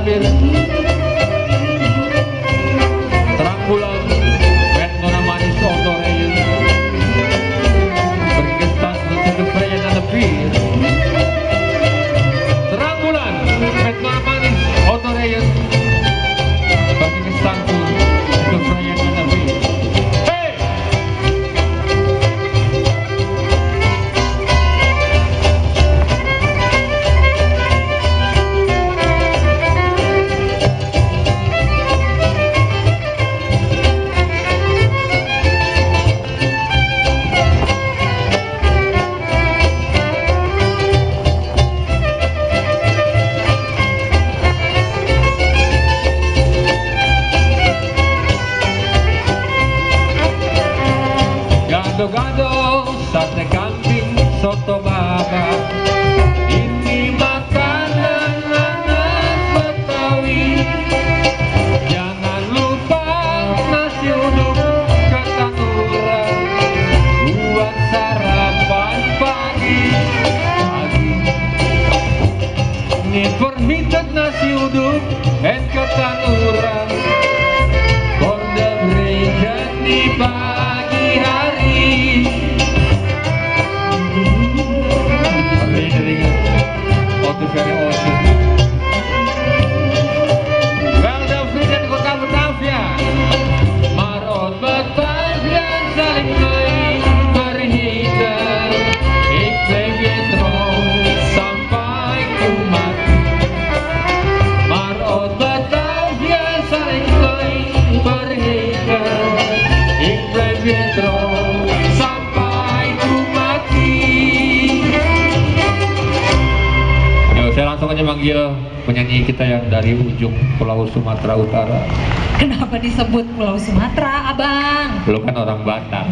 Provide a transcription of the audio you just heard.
Labir. Terang bulan met nona manis otoreun bergestas untuk perayaan dan lebih. Terang bulan met nona manis otoreun bergestas untuk perayaan dan lebih. Gado-gado, sate kambing, soto baba. Ini makanan anak Betawi. Jangan lupa nasi uduk ketan urang buat sarapan pagi. Ini permintaan nasi uduk dan ketan urang for the break di pagi hari. Welda vrienden kota Batavia, Marot Batavia zal ik nooit vergeten. Ik blijf je trouw sampai ku mati. Marot Batavia zal ik nooit vergeten. Ik blijf je trouw sampai ku mati. Saya langsung aja manggil penyanyi kita yang dari ujung Pulau Sumatera Utara. Kenapa disebut Pulau Sumatera, Abang? Lu kan orang Batak.